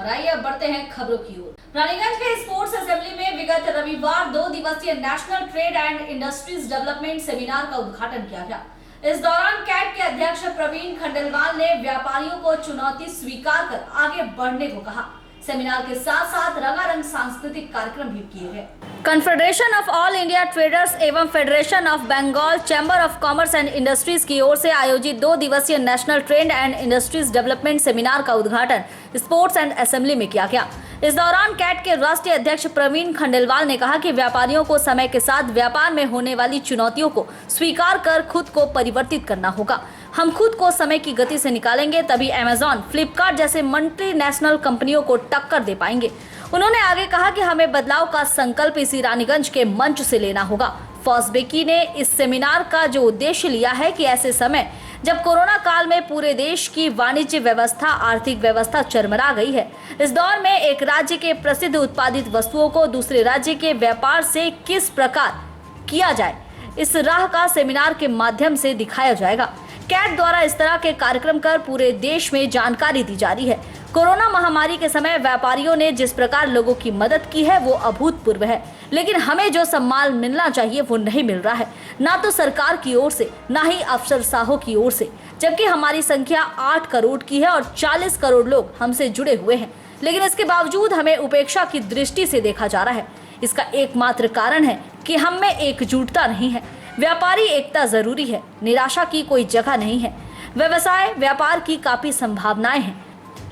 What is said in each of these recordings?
और आइए अब बढ़ते हैं खबरों की ओर। रानीगंज के स्पोर्ट्स असेंबली में विगत रविवार 2 दिवसीय national trade and industries development seminar का उद्घाटन किया गया। इस दौरान कैट के अध्यक्ष प्रवीण खंडेलवाल ने व्यापारियों को चुनौती स्वीकार कर आगे बढ़ने को कहा। सेमिनार के साथ साथ रंगारंग सांस्कृतिक कार्यक्रम भी किए गए। Confederation of all India traders एवं federation of Bengal chamber of commerce and industries की ओर से आयोजित 2 दिवसीय national trade and industries development seminar का उद्घाटन स्पोर्ट्स एंड असेंबली में किया गया। इस दौरान कैट के राष्ट्रीय अध्यक्ष प्रवीण खंडेलवाल ने कहा कि व्यापारियों को समय के साथ व्यापार में होने वाली चुनौतियों को स्वीकार कर खुद को परिवर्तित करना होगा। हम खुद को समय की गति से निकालेंगे, तभी अमेजॉन, फ्लिपकार्ट जैसे मल्टीनेशनल कंपनियों को टक्कर दे पाएंगे। उन्होंने आगे कहा कि हमें बदलाव का संकल्प इसी रानीगंज के मंच से लेना होगा। फॉस्बेकी ने इस सेमिनार का जो उद्देश्य लिया है कि ऐसे समय जब कोरोना काल में पूरे देश की वाणिज्य व्यवस्था, आर्थिक व्यवस्था चरमरा गई है, इस दौर में एक राज्य के प्रसिद्ध उत्पादित वस्तुओं को दूसरे राज्य के व्यापार से किस प्रकार किया जाए, इस राह का सेमिनार के माध्यम से दिखाया जाएगा। कैट द्वारा इस तरह के कार्यक्रम कर पूरे देश में जानकारी दी जा रही है। कोरोना महामारी के समय व्यापारियों ने जिस प्रकार लोगों की मदद की है वो अभूतपूर्व है, लेकिन हमें जो सम्मान मिलना चाहिए वो नहीं मिल रहा है, ना तो सरकार की ओर से, ना ही अफसरशाहों की ओर से। जबकि हमारी संख्या 8 करोड़ की है और 40 करोड़ लोग हमसे जुड़े हुए हैं, लेकिन इसके बावजूद हमें उपेक्षा की दृष्टि से देखा जा रहा है। इसका एकमात्र कारण है कि हम में एकजुटता नहीं है। व्यापारी एकता जरूरी है, निराशा की कोई जगह नहीं है। व्यवसाय व्यापार की काफी संभावनाएं हैं।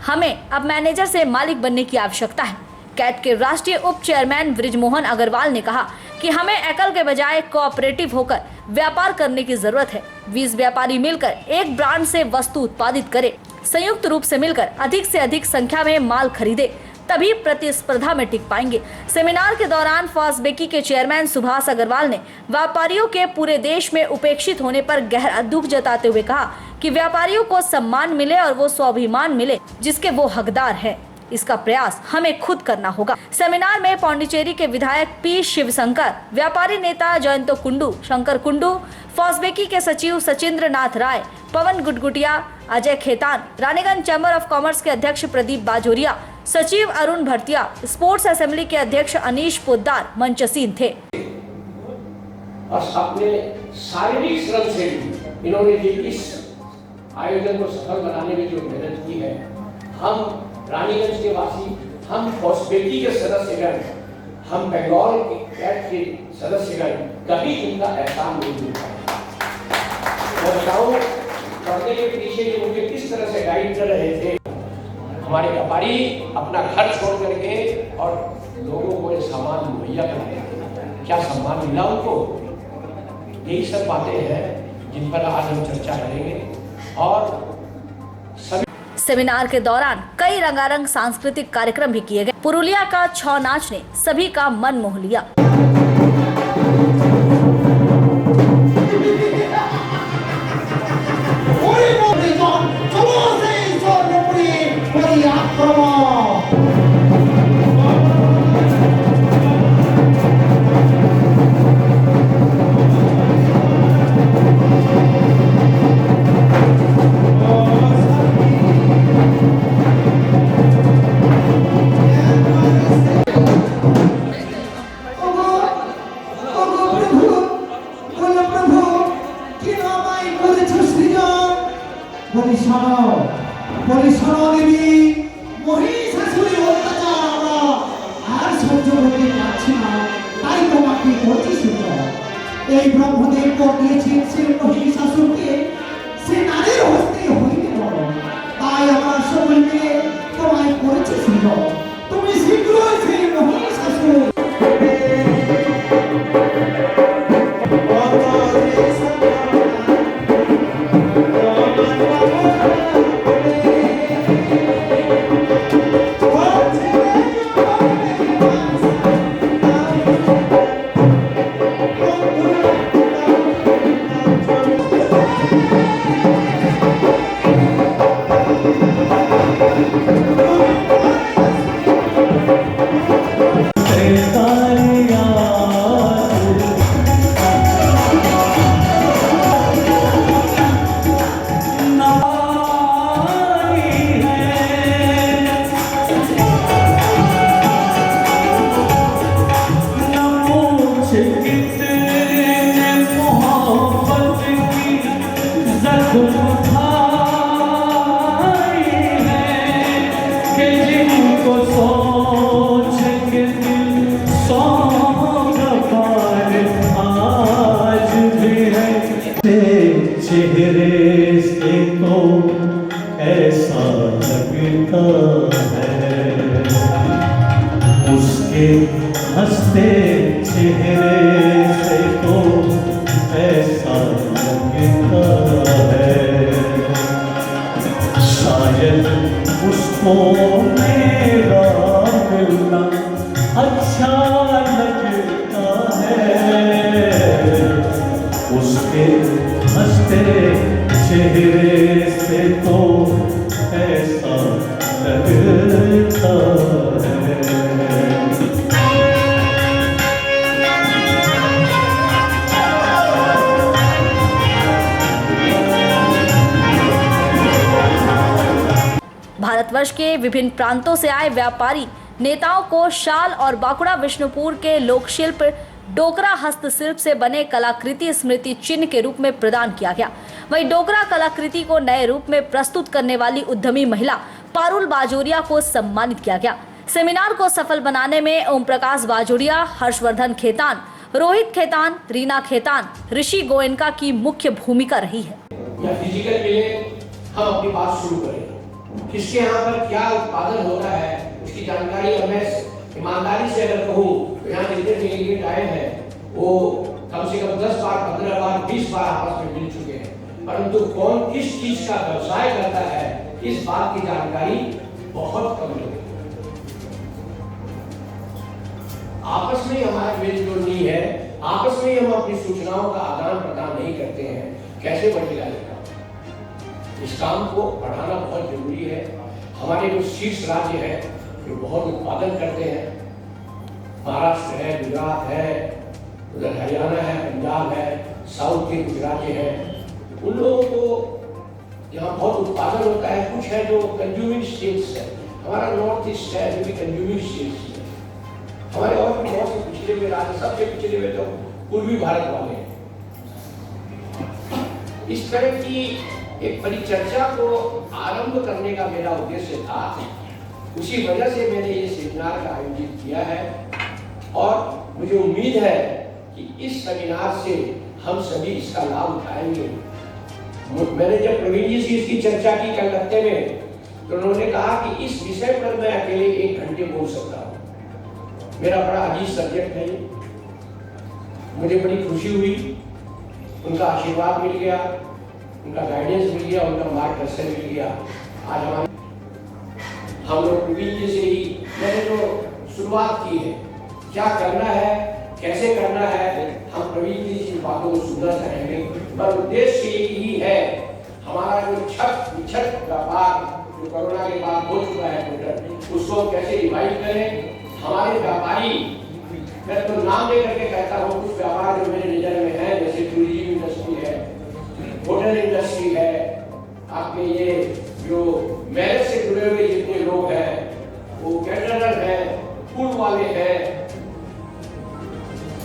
हमें अब मैनेजर से मालिक बनने की आवश्यकता है। कैट के राष्ट्रीय उप चेयरमैन बृजमोहन अग्रवाल ने कहा कि हमें एकल के बजाय कोऑपरेटिव होकर व्यापार करने की जरूरत है। 20 व्यापारी मिलकर एक ब्रांड से वस्तु उत्पादित करें, संयुक्त रूप से मिलकर अधिक से अधिक संख्या में माल खरीदे, तभी प्रतिस्पर्धा में टिक पाएंगे। सेमिनार के दौरान फॉस्बेकी के चेयरमैन सुभाष अग्रवाल ने व्यापारियों के पूरे देश में उपेक्षित होने पर गहरा दुख जताते हुए कहा कि व्यापारियों को सम्मान मिले और वो स्वाभिमान मिले जिसके वो हकदार है। इसका प्रयास हमें खुद करना होगा। सेमिनार में पौंडीचेरी के विधायक पी शिवशंकर, व्यापारी नेता जयंतो कुंडू, शंकर कुंडू, फॉस्बेकी के सचिव Sachindra Nath Roy, Pawan Gutgutia, Ajay Khetan, Raniganj chamber of commerce के अध्यक्ष प्रदीप बाजोरिया, सचिव अरुण भरतिया, स्पोर्ट्स असेंबली के अध्यक्ष अनीश पोद्दार मंचसीन थे। और अपने शारीरिक श्रम से इन्होंने इस आयोजन को सफल बनाने में जो मेहनत की है, हम रानीगंज के वासी, हम फॉस्बेकी के सदस्यगण, हम बंगाल के कैट के सदस्यगण कभी इनका एहसान नहीं भूल पाए। मैं बताऊं, पढ़ने के पीछे ये मुझे किस तरह से गाइड कर रहे थे। हमारे व्यापारी अपना घर छोड़ करके और लोगों को ये सामान मुहैया कराते, क्या सम्मान मिला उनको? यही सब बातें हैं जिन पर आज हम चर्चा करेंगे। और सेमिनार के दौरान कई रंगारंग सांस्कृतिक कार्यक्रम भी किए गए। पुरुलिया का छौ नाच ने सभी का मन मोह लिया। এই ব্রহ্মদেব দিয়েছেন সে মহিষাসুরকে, সে নারীর হস্তে হইতে বড়। তাই আমার সকল মিলে তোমায় করেছে সুন্দর। তুমি শীঘ্রই সেই মহিষাসুর हंसते चेहरे से तो ऐसा लगता है शायद उसको मेरा मिलना अच्छा लगता है। उसके हंसते चेहरे से तो ऐसा लगता है। भारतवर्ष के विभिन्न प्रांतों से आए व्यापारी नेताओं को शाल और बांकुड़ा विष्णुपुर के लोकशिल्प डोकरा हस्तशिल्प से बने कलाकृति स्मृति चिन्ह के रूप में प्रदान किया गया। वहीं डोकरा कलाकृति को नए रूप में प्रस्तुत करने वाली उद्यमी महिला पारुल बाजोरिया को सम्मानित किया गया। सेमिनार को सफल बनाने में ओम प्रकाश बाजोरिया, हर्षवर्धन खेतान, रोहित खेतान, रीना खेतान, ऋषि गोयनका की मुख्य भूमिका रही है। या फिजिकल मिले हम अपनी बात शुरू करें, किसके यहाँ पर क्या उत्पादन होता है उसकी जानकारी। और मैं ईमानदारी से अगर कहूँ तो यहाँ जितने डेलीगेट आए हैं वो कम से कम 10 बार, 15 बार, 20 बार आपस में मिल चुके हैं, परंतु कौन किस चीज का व्यवसाय करता है इस बात की जानकारी बहुत कम लोगों को। आपस में हमारा मेल जोल नहीं है, आपस में हम अपनी सूचनाओं का आदान प्रदान नहीं करते हैं, कैसे बढ़ेगा ये काम। इस काम को बढ़ाना बहुत जरूरी है। हमारे जो शीर्ष राज्य है जो बहुत उत्पादन करते हैं, महाराष्ट्र है, गुजरात है, उधर हरियाणा है, पंजाब है, साउथ के कुछ राज्य हैं, उन लोगों को यहाँ बहुत उत्पादन होता है। कुछ है जो कंज्यूमिंग स्टेट्स है, हमारा नॉर्थ ईस्ट है जो भी कंज्यूमिंग स्टेट्स है। हमारे और भी बहुत से पिछड़े हुए राज्य, सबसे पिछड़े हुए तो पूर्वी भारत वाले हैं। इस तरह की एक परिचर्चा को आरंभ करने का मेरा उद्देश्य था, उसी वजह से मैंने ये सेमिनार का आयोजित किया है। और मुझे उम्मीद है कि इस सेमिनार से हम सभी इसका लाभ उठाएंगे। मैंने जब प्रवीण जी से इसकी चर्चा की कल हफ्ते में, तो उन्होंने कहा कि इस विषय पर मैं अकेले 1 घंटे बोल सकता हूँ। मेरा बड़ा अजीज सब्जेक्ट है, मुझे बड़ी खुशी हुई, उनका आशीर्वाद मिल गया, उनका गाइडेंस मिल गया, उनका मार्गदर्शन मिल गया। आज हम लोग प्रवीण जी से ही मैंने जो शुरुआत की है, क्या करना है, कैसे करना है, हम प्रवीण जी की बातों को सुनना चाहेंगे। पर उद्देश्य यही है, हमारा जो छठ व्यापार जो कोरोना के बाद हो चुका है टोटल, उसको कैसे रिवाइव करें। हमारे व्यापारी, मैं तो नाम लेकर के कहता हूँ, कुछ व्यापार जो मेरे नजर में है, जैसे टूरिज्म इंडस्ट्री है, होटल इंडस्ट्री है, आपके ये जो मैरिज से जुड़े हुए जितने लोग हैं, वो कैटरर है, फूड वाले हैं,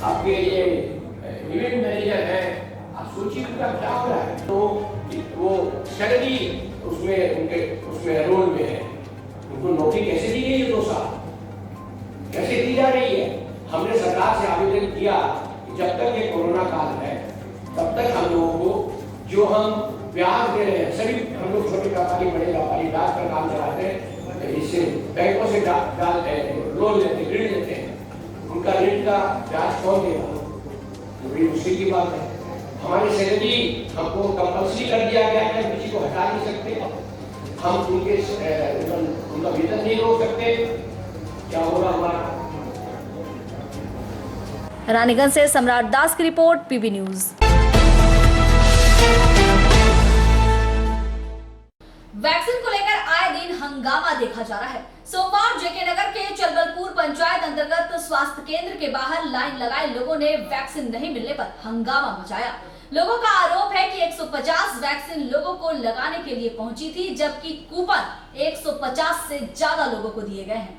आपके ये इवेंट मैनेजर है, आप सोचिए उनका क्या हो रहा है। तो वो सैलरी उसमें रोल में है, उनको नौकरी कैसे दी गई है 2 साल, कैसे दी जा रही है। हमने सरकार से आवेदन किया कि जब तक ये कोरोना काल है तब तक हम लोगों को जो हम ब्याज दे रहे हैं, सभी हम लोग छोटे व्यापारी, बड़े व्यापारी ब्याज पर काम चलाते हैं, इससे बैंकों से लोन लेते, ऋण लेते हैं, उनका ऋण का ब्याज कौन देगा, तो बड़ी मुश्किल की बात है। हमारी सैलरी हमको कंपल्सरी कर दिया गया है, किसी को हटा नहीं सकते, हम उनका वेतन नहीं रोक सकते, क्या होगा हमारा। रानीगंज से सम्राट दास की रिपोर्ट, पीबी न्यूज। वैक्सीन को लेकर आए दिन हंगामा देखा जा रहा है। सोमवार जेके नगर के चलबलपुर पंचायत अंतर्गत स्वास्थ्य केंद्र के बाहर लाइन लगाए लोगों ने वैक्सीन नहीं मिलने पर हंगामा मचाया। लोगों का आरोप है कि 150 वैक्सीन लोगों को लगाने के लिए पहुंची थी, जबकि कूपन 150 से ज्यादा लोगों को दिए गए हैं।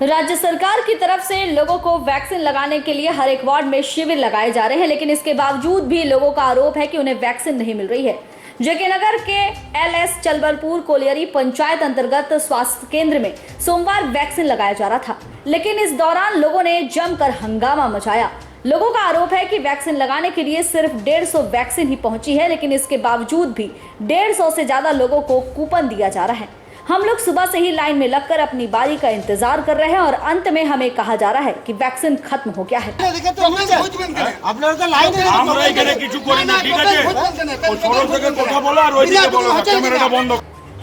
राज्य सरकार की तरफ से लोगों को वैक्सीन लगाने के लिए हर एक वार्ड में शिविर लगाए जा रहे हैं, लेकिन इसके बावजूद भी लोगों का आरोप है कि उन्हें वैक्सीन नहीं मिल रही है। जेके नगर के LS चलबलपुर कोलियरी पंचायत अंतर्गत स्वास्थ्य केंद्र में सोमवार वैक्सीन लगाया जा रहा था, लेकिन इस दौरान लोगों ने जमकर हंगामा मचाया। लोगों का आरोप है कि वैक्सीन लगाने के लिए सिर्फ 150 वैक्सीन ही पहुंची है, लेकिन इसके बावजूद भी 150 से ज्यादा लोगों को कूपन दिया जा रहा है। हम लोग सुबह से ही लाइन में लगकर अपनी बारी का इंतजार कर रहे हैं और अंत में हमें कहा जा रहा है कि वैक्सीन खत्म हो गया है। আমরা এখানে কিছু করি না, ঠিক আছে? ও সরল থেকে কথা বলো আর ওইদিকে বলো না, ক্যামেরাটা বন্ধ।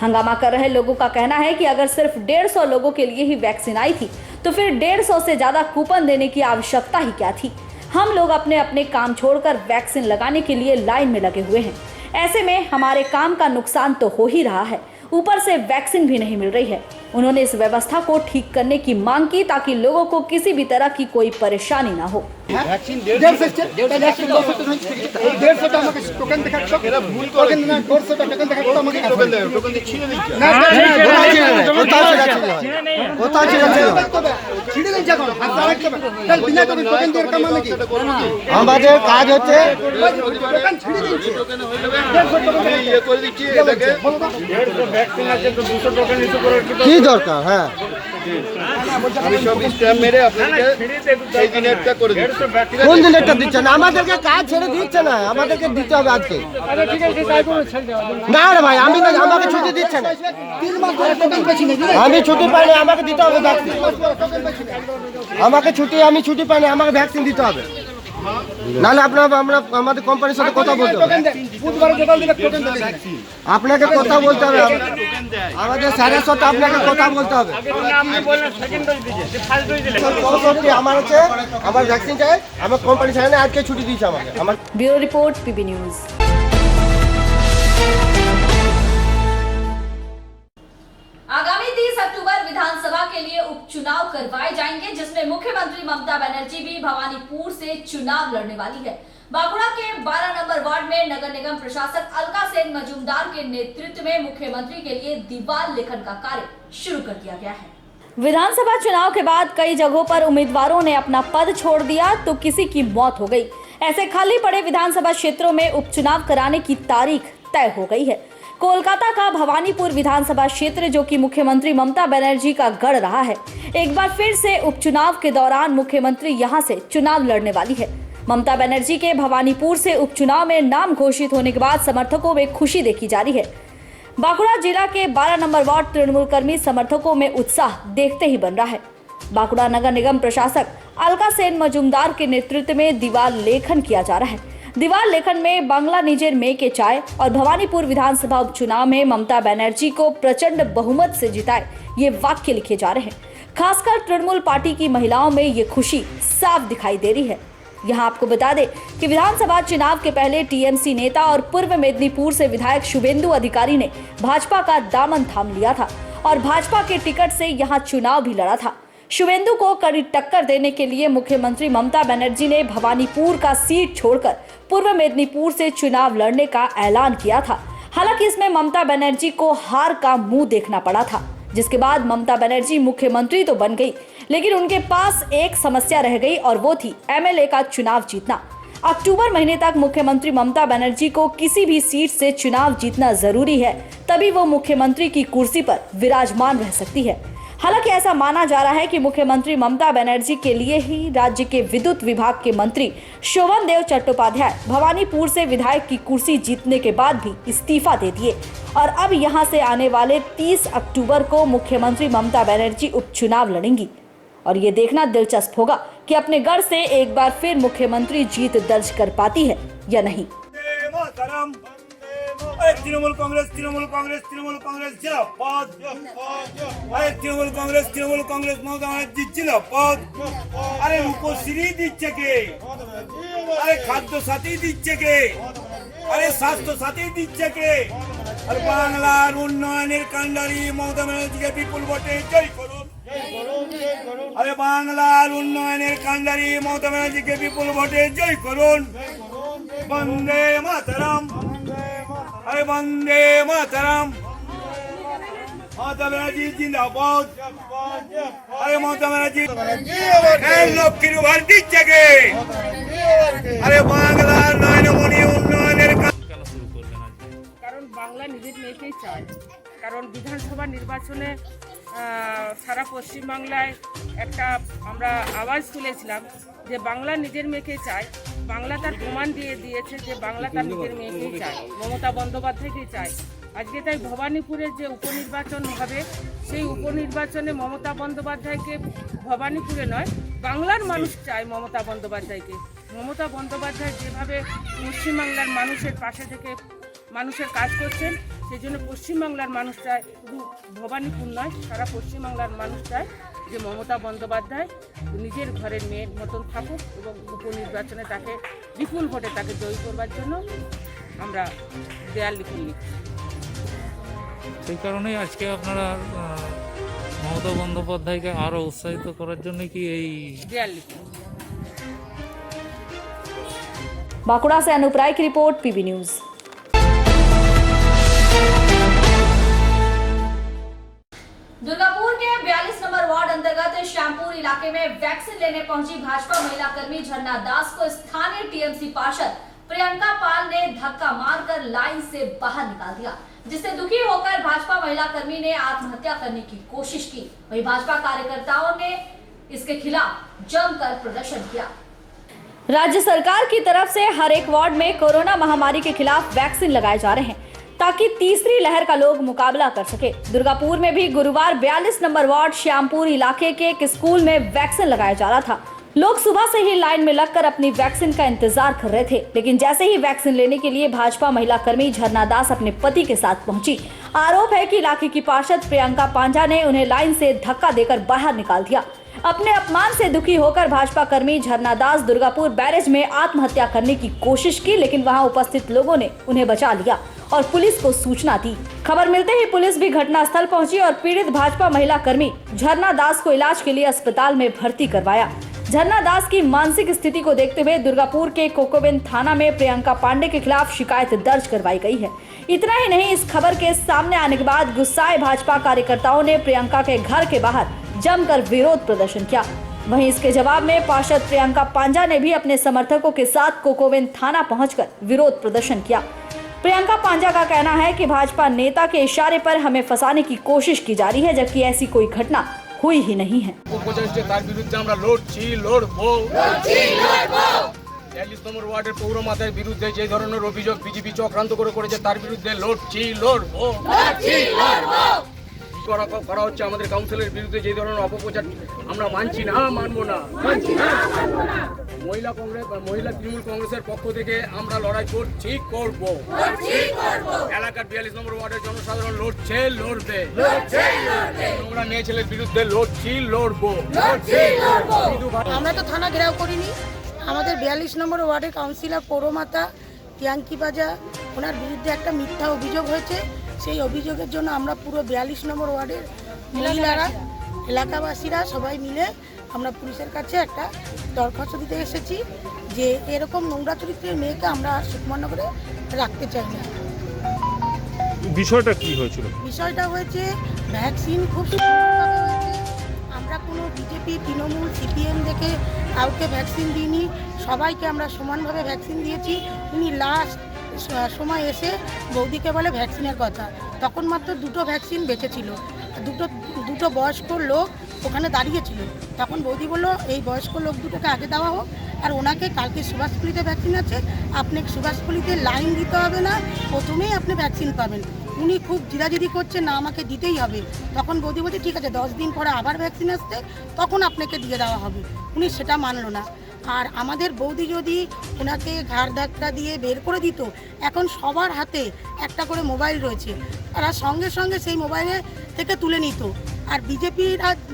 हंगामा कर रहे लोगों का कहना है कि अगर सिर्फ 150 लोगों के लिए ही वैक्सीन आई थी तो फिर 150 से ज्यादा कूपन देने की आवश्यकता ही क्या थी। हम लोग अपने अपने काम छोड़कर वैक्सीन लगाने के लिए लाइन में लगे हुए हैं। ऐसे में हमारे काम का नुकसान तो हो ही रहा है, ऊपर से वैक्सीन भी नहीं मिल रही है। उन्होंने इस व्यवस्था को ठीक करने की मांग की ताकि लोगों को किसी भी तरह की कोई परेशानी ना हो। আমাদের কাজ হচ্ছে কি দরকার। হ্যাঁ আমি সব স্ট্যাম্প মেরে আপনাদের সেই দিনে একটা করে দিচ্ছি। কোন দিন একটা দিচ্ছে না, আমাদেরকে কাজ ছেড়ে দিচ্ছে না, আমাদেরকে দিতে হবে আজকে। না রে ভাই, আমি না, আমাকে ছুটি দিচ্ছে না, আমি ছুটি পাইনি, আমাকে দিতে হবে ভ্যাকসিন। আমাকে ছুটি, আমি ছুটি পাইনি, আমাকে ভ্যাকসিন দিতে হবে, নাহলে আপনার আমরা আমাদের কোম্পানির সাথে কথা বলতে হবে। আপনাকে কথা বলতে হবে, আমাদের স্যারের সাথে আপনাকে কথা বলতে হবে। আমার হচ্ছে আমার ভ্যাকসিন চাই, আমার কোম্পানি চাই না, আজকে ছুটি দিয়েছে আমাকে। আমার ब्यूरो रिपोर्ट पीबी न्यूज। आगामी 30 अक्टूबर विधानसभा के लिए उपचुनाव करवाए जाएंगे, जिसमें मुख्यमंत्री ममता बनर्जी भी भवानीपुर से चुनाव लड़ने वाली है। बांकुड़ा के 12 नंबर वार्ड में नगर निगम प्रशासक अलका सेन मजूमदार के नेतृत्व में मुख्यमंत्री के लिए दीवार लेखन का कार्य शुरू कर दिया गया है। विधानसभा चुनाव के बाद कई जगहों पर उम्मीदवारों ने अपना पद छोड़ दिया तो किसी की मौत हो गई। ऐसे खाली पड़े विधानसभा क्षेत्रों में उपचुनाव कराने की तारीख तय हो गई है। कोलकाता का भवानीपुर विधानसभा क्षेत्र, जो कि मुख्यमंत्री ममता बनर्जी का गढ़ रहा है, एक बार फिर से उपचुनाव के दौरान मुख्यमंत्री यहां से चुनाव लड़ने वाली है। ममता बनर्जी के भवानीपुर से उपचुनाव में नाम घोषित होने के बाद समर्थकों में खुशी देखी जा रही है। बांकुड़ा जिला के 12 नंबर वार्ड तृणमूल कर्मी समर्थकों में उत्साह देखते ही बन रहा है। बांकुड़ा नगर निगम प्रशासक अलका सेन मजूमदार के नेतृत्व में दीवार लेखन किया जा रहा है। दीवार लेखन में बांग्ला निजेर में के चाय और भवानीपुर विधानसभा उपचुनाव में ममता बनर्जी को प्रचंड बहुमत से जिताए, ये वाक्य लिखे जा रहे हैं। खासकर तृणमूल पार्टी की महिलाओं में ये खुशी साफ दिखाई दे रही है। यहाँ आपको बता दें कि विधानसभा चुनाव के पहले टीएमसी नेता और पूर्व मेदिनीपुर से विधायक शुभेंदु अधिकारी ने भाजपा का दामन थाम लिया था और भाजपा के टिकट से यहाँ चुनाव भी लड़ा था। शुभेंदु को कड़ी टक्कर देने के लिए मुख्यमंत्री ममता बनर्जी ने भवानीपुर का सीट छोड़कर पूर्व मेदिनीपुर से चुनाव लड़ने का ऐलान किया था। हालांकि इसमें ममता बनर्जी को हार का मुंह देखना पड़ा था, जिसके बाद ममता बनर्जी मुख्यमंत्री तो बन गई, लेकिन उनके पास एक समस्या रह गई और वो थी एमएलए का चुनाव जीतना। अक्टूबर महीने तक मुख्यमंत्री ममता बनर्जी को किसी भी सीट से चुनाव जीतना जरूरी है, तभी वो मुख्यमंत्री की कुर्सी पर विराजमान रह सकती है। हालांकि ऐसा माना जा रहा है कि मुख्यमंत्री ममता बनर्जी के लिए ही राज्य के विद्युत विभाग के मंत्री शोभन देव चट्टोपाध्याय भवानीपुर से विधायक की कुर्सी जीतने के बाद भी इस्तीफा दे दिए और अब यहां से आने वाले 30 अक्टूबर को मुख्यमंत्री ममता बनर्जी उपचुनाव लड़ेंगी। और ये देखना दिलचस्प होगा कि अपने गढ़ से एक बार फिर मुख्यमंत्री जीत दर्ज कर पाती है या नहीं। तृणमूल कांग्रेस तृणमूल कांग्रेस तृणमूल कांग्रेस जिंदाबाद। तृणमूल कांग्रेस ममता बनर्जी जिंदाबाद। अरे রূপশ্রী দিচ্ছে কে? আরে খাদ্য সাথী দিচ্ছে কে? আরে স্বাস্থ্য সাথী দিচ্ছে কে? আর বাংলার উন্নয়নের কান্ডারি মমতা ব্যানার্জিকে বিপুল ভোটে জয় করুন। আরে বাংলার উন্নয়নের কান্ডারি মমতা ব্যানার্জিকে বিপুল ভোটে জয় করুন। বন্দে মাতরম। अरे वंदे मातरम। ममता बनर्जी जिंदाबाद। अरे ममता बनर्जी लक्ष्मीर भार दिচ্ছে কে? अरे বাংলার নয়নমণি উন্নয়নের কারণ বাংলা নিজের মেয়েকেই চায়, কারণ বিধানসভা নির্বাচনে সারা পশ্চিমবাংলায় একটা আমরা আওয়াজ তুলেছিলাম যে বাংলা নিজের মেয়েকে চায়। বাংলা তার প্রমাণ দিয়ে দিয়েছে যে বাংলা তার নিজের মেয়েকেই চায়, মমতা বন্দ্যোপাধ্যায়কেই চায়। আজকে তাই ভবানীপুরের যে উপনির্বাচন হবে সেই উপনির্বাচনে মমতা বন্দ্যোপাধ্যায়কে ভবানীপুরে নয়, বাংলার মানুষ চায় মমতা বন্দ্যোপাধ্যায়কে। মমতা বন্দ্যোপাধ্যায় যেভাবে পশ্চিমবাংলার মানুষের পাশে থেকে মানুষের কাজ করছেন, সেই জন্য পশ্চিমবাংলার মানুষ চায়, শুধু ভবানীপুর নয় সারা পশ্চিমবাংলার মানুষ চায় যে মমতা বন্দ্যোপাধ্যায় নিজের ঘরের মেয়ের মতন থাকুক এবং উপনির্বাচনে তাকে বিপুল ভোটে তাকে জয়ী করবার জন্য আমরা দেয়াল লিখন লিখছি। সেই কারণেই আজকে আপনারা মমতা বন্দ্যোপাধ্যায়কে আরও উৎসাহিত করার জন্য কি এই দেয়াল লিখন। बांकुड़ा से अनूप राय की रिपोर्ट, पीबी न्यूज। दुर्गापुर के 42 नंबर वार्ड अंतर्गत श्यामपुर इलाके में वैक्सीन लेने पहुंची भाजपा महिला कर्मी झरना दास को स्थानीय टीएमसी पार्षद प्रियंका पाल ने धक्का मारकर लाइन से बाहर निकाल दिया, जिससे दुखी होकर भाजपा महिला कर्मी ने आत्महत्या करने की कोशिश की। वहीं भाजपा कार्यकर्ताओं ने इसके खिलाफ जमकर प्रदर्शन किया। राज्य सरकार की तरफ से हर एक वार्ड में कोरोना महामारी के खिलाफ वैक्सीन लगाए जा रहे हैं ताकि तीसरी लहर का लोग मुकाबला कर सके। दुर्गापुर में भी गुरुवार 42 नंबर वार्ड श्यामपुर इलाके के एक स्कूल में वैक्सीन लगाया जा रहा था। लोग सुबह से ही लाइन में लगकर अपनी वैक्सीन का इंतजार कर रहे थे, लेकिन जैसे ही वैक्सीन लेने के लिए भाजपा महिला कर्मी झरना दास अपने पति के साथ पहुंची, आरोप है कि इलाके की पार्षद प्रियंका पांजा ने उन्हें लाइन से धक्का देकर बाहर निकाल दिया। अपने अपमान से दुखी होकर भाजपा कर्मी झरना दास दुर्गापुर बैरेज में आत्महत्या करने की कोशिश की, लेकिन वहां उपस्थित लोगों ने उन्हें बचा लिया और पुलिस को सूचना दी। खबर मिलते ही पुलिस भी घटनास्थल पहुंची और पीड़ित भाजपा महिला कर्मी झरना दास को इलाज के लिए अस्पताल में भर्ती करवाया। झरना दास की मानसिक स्थिति को देखते हुए दुर्गापुर के कोकोबेन थाना में प्रियंका पांडे के खिलाफ शिकायत दर्ज करवाई गई है। इतना ही नहीं, इस खबर के सामने आने के बाद गुस्साए भाजपा कार्यकर्ताओं ने प्रियंका के घर के बाहर जमकर विरोध प्रदर्शन किया। वहीं इसके जवाब में पार्षद प्रियंका पांजा ने भी अपने समर्थकों के साथ कोकोबेन थाना पहुंचकर विरोध प्रदर्शन किया। प्रियंका पांजा का कहना है कि भाजपा नेता के इशारे पर हमें फंसाने की कोशिश की जा रही है, जबकि ऐसी कोई घटना हुई ही नहीं है। উপদেষ্টা তার বিরুদ্ধে আমরা লড়বো 42 নম্বর ওয়ার্ডের পৌরমাতার বিরুদ্ধে যে ধরনের অভিযোগ বিজেপি চক্রান্ত করেছে তার বিরুদ্ধে লড়বো করা হচ্ছে। আমাদের কাউন্সিলের বিরুদ্ধে যে ধরনের অপপ্রচার আমরা মানবো না। মহিলা কংগ্রেস বা মহিলা তৃণমূল কংগ্রেসের পক্ষ থেকে আমরা লড়াই করবো। এলাকার 42 নম্বর ওয়ার্ডের জনসাধারণ লড়বে। তোমরা মেয়ে ছেলের বিরুদ্ধে লড়বো। আমরা তো থানা ঘেরাও করিনি। আমাদের 42 নম্বর ওয়ার্ডের কাউন্সিলর পৌরমাতা প্রিয়াঙ্কি বাজা, ওনার বিরুদ্ধে একটা মিথ্যা অভিযোগ হয়েছে। সেই অভিযোগের জন্য আমরা পুরো 42 নম্বর ওয়ার্ডের মহিলারা, এলাকাবাসীরা সবাই মিলে আমরা পুলিশের কাছে একটা দরখাস্ত দিতে এসেছি যে এরকম নোংরা চরিত্রের মেয়েকে আমরা সুকুমারনগরে রাখতে চাই না। বিষয়টা কি হয়েছিল? বিষয়টা হয়েছে ভ্যাকসিন খুব সুন্দরভাবে হয়েছে। আমরা কোনো বিজেপি, তৃণমূল, সিপিএম দেখে কাউকে ভ্যাকসিন দিইনি, সবাইকে আমরা সমানভাবে ভ্যাকসিন দিয়েছি। উনি লাস্ট সময় এসে বৌদিকে বলে ভ্যাকসিনের কথা, তখন মাত্র 2টো ভ্যাকসিন বেঁচেছিল। দুটো বয়স্ক লোক ওখানে দাঁড়িয়েছিল। তখন বৌদি বললো এই বয়স্ক লোক দুটোকে আগে দেওয়া হোক, আর ওনাকে কালকে সুভাষপল্লিতে ভ্যাকসিন আছে, আপনি সুভাষপল্লিতে লাইন দিতে হবে না, প্রথমেই আপনি ভ্যাকসিন পাবেন। উনি খুব জিদাজিদি করছে না আমাকে দিতেই হবে। তখন বৌদি বলছে ঠিক আছে 10 দিন পরে আবার ভ্যাকসিন আসতে, তখন আপনাকে দিয়ে দেওয়া হবে। উনি সেটা মানলো না। আর আমাদের বৌদি যদি ওনাকে ঘাড় ধাক্কা দিয়ে বের করে দিত, এখন সবার হাতে একটা করে মোবাইল রয়েছে, তারা সঙ্গে সঙ্গে সেই মোবাইলে থেকে তুলে নিত। আর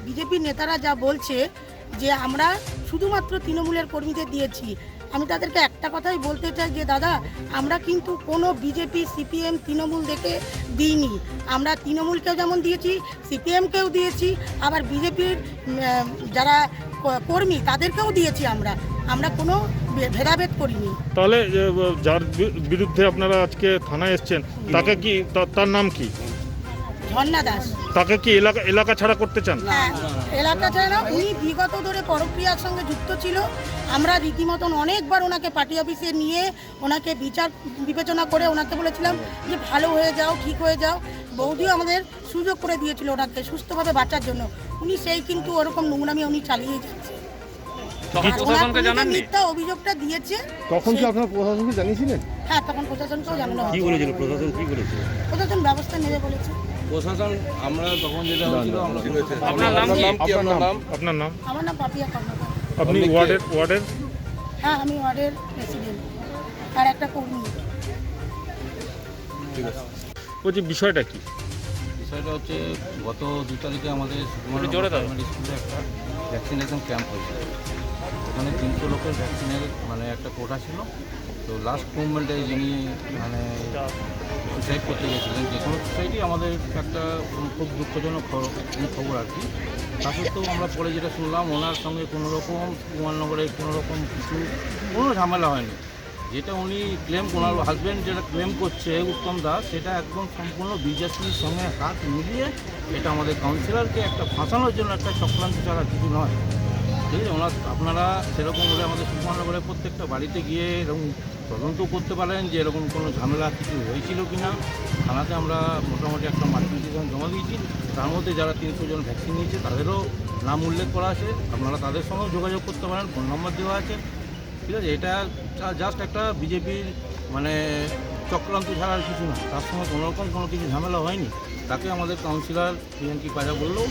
বিজেপির নেতারা যা বলছে যে আমরা শুধুমাত্র তৃণমূলের কর্মীদের দিয়েছি, আমি তাদেরকে একটা কথাই বলতে চাই যে দাদা, আমরা কিন্তু কোনো বিজেপি, সিপিএম, তৃণমূল দেখে দিইনি। আমরা তৃণমূলকেও যেমন দিয়েছি, সিপিএমকেও দিয়েছি, আবার বিজেপির যারা কর্মী তাদেরকেও দিয়েছি। আমরা কোনো ভেদাভেদ করিনি। তাহলে যার বিরুদ্ধে আপনারা আজকে থানায় এসেছেন তাকে কি, তার নাম কি? ঝর্ণা দাস। তাকে কি এলাকা ছাড়া করতে চান? হ্যাঁ, এলাকা ছাড়া। উনি বিগত ধরে পরক্রিয়ার সঙ্গে যুক্ত ছিল। আমরা রীতিমতন অনেকবার ওনাকে পার্টি অফিসে নিয়ে ওনাকে বিচার বিবেচনা করে ওনাকে বলেছিলাম যে ভালো হয়ে যাও, ঠিক হয়ে যাও, বৌদিও আমাদের সুযোগ করে দিয়েছিল ওনাকে সুস্থভাবে বাঁচার জন্য, উনি সেই কিন্তু ওরকম নোংরামি উনি চালিয়ে যাচ্ছে। আর প্রশাসনকে জানাননি? মিথ্যা অভিযোগটা দিয়েছে। তখন কি আপনার প্রশাসনকে জানিয়েছিলেন? হ্যাঁ, তখন প্রশাসনকেও জানানো কি হয়। বলেছিল প্রশাসন, কি বলেছিল? প্রশাসন ব্যবস্থা নেবে বলেছে। প্রশাসন আমরা তখন যেটা হয়েছিল আমরা আপনার নাম কি? আপনার নাম? আমার নাম পাপিয়া কর্মকার। আপনি ওয়ার্ডের? হ্যাঁ, আমি ওয়ার্ডের প্রেসিডেন্ট আর একটা কর্মী। বলছি বিষয়টা কি? বিষয়টা হচ্ছে গত 2 তারিখে আমাদের একটু জোরে দাও। প্রাইমারি স্কুলে একটা ভ্যাকসিনেশন ক্যাম্প হয়েছিল। ওখানে 300 লোকের ভ্যাকসিনের মানে একটা কোটা ছিল। তো লাস্ট মুভমেন্টে যিনি মানে সুসাইড করতে গেছিলেন, যে কোনো সোসাইটি আমাদের একটা খুব দুঃখজনক খবর আর কি। তা সত্ত্বেও আমরা পরে যেটা শুনলাম, ওনার সঙ্গে কোনো রকম কুমারনগরের কোনো রকম কোনো ঝামেলা হয়নি। যেটা উনি ক্লেম, ওনার হাজব্যান্ড যেটা ক্লেম করছে উত্তম দাস, সেটা একদম সম্পূর্ণ বিজেপির সঙ্গে হাত মিলিয়ে এটা আমাদের কাউন্সিলরকে একটা ফাঁসানোর জন্য একটা চক্রান্ত ছাড়া কিছু নয়। ঠিক আছে, আপনারা সেরকম হলে আমাদের সুকুমারনগরের প্রত্যেকটা বাড়িতে গিয়ে এরকম তদন্ত করতে পারেন যে এরকম কোনো ঝামেলা কিছু হয়েছিল কি না। থানাতে আমরা মোটামুটি একটা মাল্টিপ্লিকেশন জমা দিয়েছি। তার মধ্যে যারা 300 জন ভ্যাকসিন নিয়েছে তাদেরও নাম উল্লেখ করা আছে। আপনারা তাদের সঙ্গেও যোগাযোগ করতে পারেন, ফোন নম্বর দেওয়া আছে। ঠিক আছে, এটা জাস্ট একটা বিজেপির মানে চক্রান্ত ছাড়া আর কিছু না। তার সঙ্গে কোনোরকম কোনো কিছু ঝামেলা হয়নি। তাকে আমাদের কাউন্সিলর পিএনকি পাজা বললো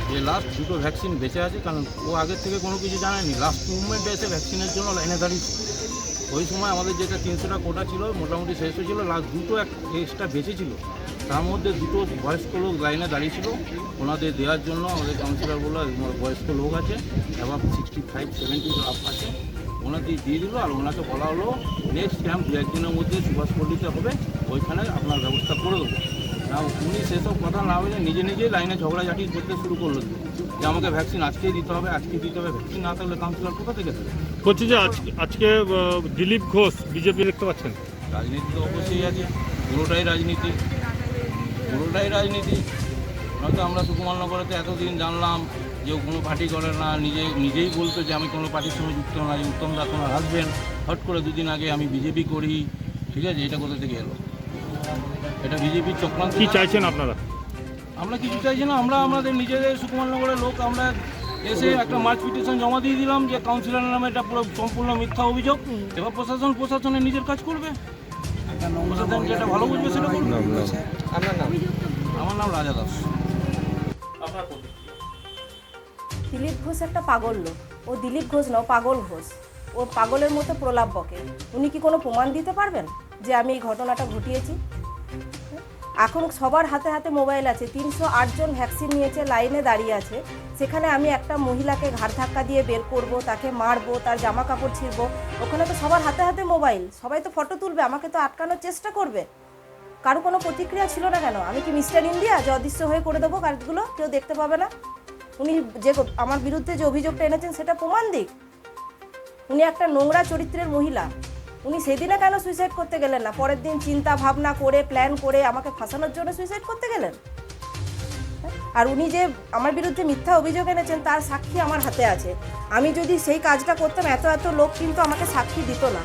যে লাস্ট 2টো ভ্যাকসিন বেঁচে আছে, কারণ ও আগের থেকে কোনো কিছু জানেনি। লাস্ট মুভমেন্টে এসে ভ্যাকসিনের জন্য লাইনে দাঁড়িয়েছে। ওই সময় আমাদের যেটা 300টা কোটা ছিল মোটামুটি শেষ হয়েছিল, লাস্ট 2টো এক্সট্রা বেঁচে ছিল। তার মধ্যে 2টো বয়স্ক লোক লাইনে দাঁড়িয়েছিল ওনাদের দেওয়ার জন্য। আমাদের কাউন্সিলর বললো বয়স্ক লোক আছে, এবং 65-70 আপ আছে, ওনাদের দিয়ে দিল। আর ওনাকে বলা হলো নেক্সট ক্যাম্প 2-1 দিনের মধ্যে সুভাষপল্লিতে হবে, ওইখানে আপনার ব্যবস্থা করে দেবো। না, উনি সেসব কথা না বলে নিজে নিজেই লাইনে ঝগড়াঝাটি করতে শুরু করলো যে আমাকে ভ্যাকসিন আজকেই দিতে হবে, আজকে দিতে হবে। ভ্যাকসিন না থাকলে কাউন্সিলর কোথা থেকে দেবে? বলছি যে আজকে দিলীপ ঘোষ বিজেপি দেখতে পাচ্ছেন? রাজনীতি তো অবশ্যই আছে, পুরোটাই রাজনীতি, পুরোটাই রাজনীতি। হয়তো আমরা সুকুমারনগরেতে এতদিন জানলাম যে ও কোনো পার্টি করে না, নিজেই বলতো যে আমি কোনো পার্টির সঙ্গে যুক্ত না। উত্তম দাস ওনার হাজবেন্ড হট করে 2 দিন আগে আমি বিজেপি করি। ঠিক আছে, এটা কোথা থেকে এলো? এটা বিজেপির চক্রান্ত। কি চাইছেন আপনারা? আমরা কিছু চাইছি না, আমরা আমাদের নিজেদের সুকুমারনগরের লোক আমরা এসে একটা মার্চ পিটিশন জমা দিয়ে দিলাম যে কাউন্সিলরের নামে এটা পুরো সম্পূর্ণ মিথ্যা অভিযোগ। এবার প্রশাসনের নিজের কাজ করবে, প্রশাসন যেটা ভালো বুঝবে সেটা করবে। আমার নাম রাজা দাস। দিলীপ ঘোষ একটা পাগল লোক। ও দিলীপ ঘোষ না, পাগল ঘোষ। ও পাগলের মতো প্রলাপ বকে। উনি কি কোনো প্রমাণ দিতে পারবেন যে আমি এই ঘটনাটা ঘটিয়েছি? এখন সবার হাতে হাতে মোবাইল আছে। 308 জন ভ্যাকসিন নিয়েছে, লাইনে দাঁড়িয়ে আছে। সেখানে আমি একটা মহিলাকে ঘাড় ধাক্কা দিয়ে বের করব, তাকে মারবো, তার জামা কাপড় ছিঁড়বো। ওখানে তো সবার হাতে হাতে মোবাইল, সবাই তো ফটো তুলবে, আমাকে তো আটকানোর চেষ্টা করবে। কারো কোনো প্রতিক্রিয়া ছিল না কেন? আমি কি মিস্টার ইন্ডিয়া যে অদৃশ্য হয়ে করে দেবো কাজগুলো, কেউ দেখতে পাবে না? উনি যে আমার বিরুদ্ধে যে অভিযোগটা এনেছেন সেটা প্রমাণ দিক। উনি একটা নোংরা চরিত্রের মহিলা। উনি সেদিনে কেন সুইসাইড করতে গেলেন না? পরের দিন চিন্তা ভাবনা করে প্ল্যান করে আমাকে ফাঁসানোর জন্য সুইসাইড করতে গেলেন? আর উনি যে আমার বিরুদ্ধে মিথ্যা অভিযোগ এনেছেন তার সাক্ষী আমার হাতে আছে। আমি যদি সেই কাজটা করতাম এত লোক কিন্তু আমাকে সাক্ষী দিত না।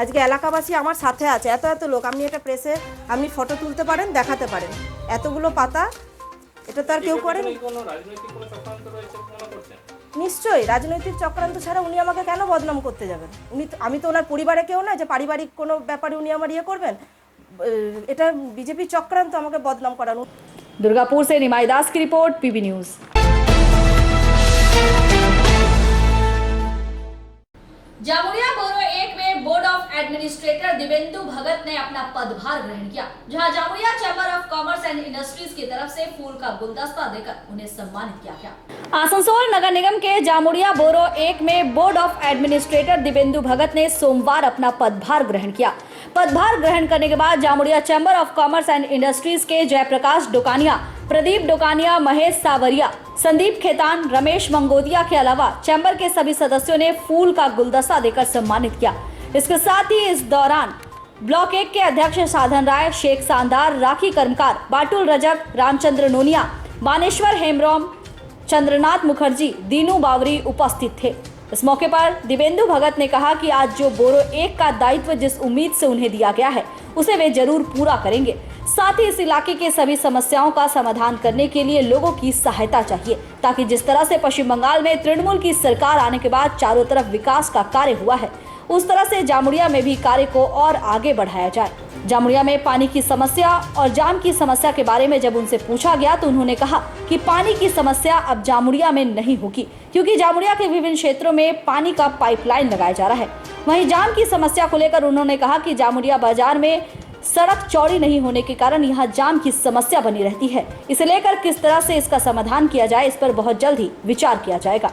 আজকে এলাকাবাসী আমার সাথে আছে, এত লোক। আপনি এটা প্রেসে আপনি ফটো তুলতে পারেন, দেখাতে পারেন। এতগুলো পাতা, এটা তো আর কেউ করেনি। নিশ্চয়ই রাজনৈতিক চক্রান্ত ছাড়া উনি আমাকে কেন বদনাম করতে যাবেন? আমি তো ওনার পরিবারে কেউ না যে পারিবারিক কোনো ব্যাপারে উনি আমার ইয়ে করবেন। এটা বিজেপির চক্রান্ত আমাকে বদনাম করানো। दुर्गापुर से निमाई दास की report, PB news. Jamuria borough 1 में board of administrator Dibyendu Bhagat ने अपना पदभार ग्रहण किया, जहां Jamuria chamber of commerce and industries की तरफ से फूल का गुलदस्ता देकर उन्हें सम्मानित किया गया। आसनसोल नगर निगम के जामुरिया बोरो 1 में board of administrator Dibyendu Bhagat ने सोमवार अपना पदभार ग्रहण किया। पदभार ग्रहण करने के बाद Jamuria chamber of commerce and industries के जयप्रकाश डोकानिया, प्रदीप डोकानिया, महेश सावरिया, संदीप खेतान, रमेश मंगोदिया के अलावा चैम्बर के सभी सदस्यों ने फूल का गुलदस्ता देकर सम्मानित किया। इसके साथ ही इस दौरान ब्लॉक 1 के अध्यक्ष साधन राय, शेख शानदार, राखी कर्मकार, बाटुल रजक, रामचंद्र नोनिया, बानेश्वर हेमब्रॉम, चंद्रनाथ मुखर्जी, दीनू बावरी उपस्थित थे। इस मौके पर दिवेंदु भगत ने कहा कि आज जो बोरो 1 का दायित्व जिस उम्मीद से उन्हें दिया गया है उसे वे जरूर पूरा करेंगे। साथ ही इस इलाके के सभी समस्याओं का समाधान करने के लिए लोगों की सहायता चाहिए, ताकि जिस तरह से पश्चिम बंगाल में तृणमूल की सरकार आने के बाद चारों तरफ विकास का कार्य हुआ है, उस तरह से जामुड़िया में भी कार्य को और आगे बढ़ाया जाए। जामुड़िया में पानी की समस्या और जाम की समस्या के बारे में जब उनसे पूछा गया तो उन्होंने कहा कि पानी की समस्या अब जामुड़िया में नहीं होगी, क्योंकि जामुड़िया के विभिन्न क्षेत्रों में पानी का पाइपलाइन लगाया जा रहा है। वहीं जाम की समस्या को लेकर उन्होंने कहा कि जामुड़िया बाजार में सड़क चौड़ी नहीं होने के कारण यहाँ जाम की समस्या बनी रहती है। इसे लेकर किस तरह से इसका समाधान किया जाए, इस पर बहुत जल्द ही विचार किया जाएगा।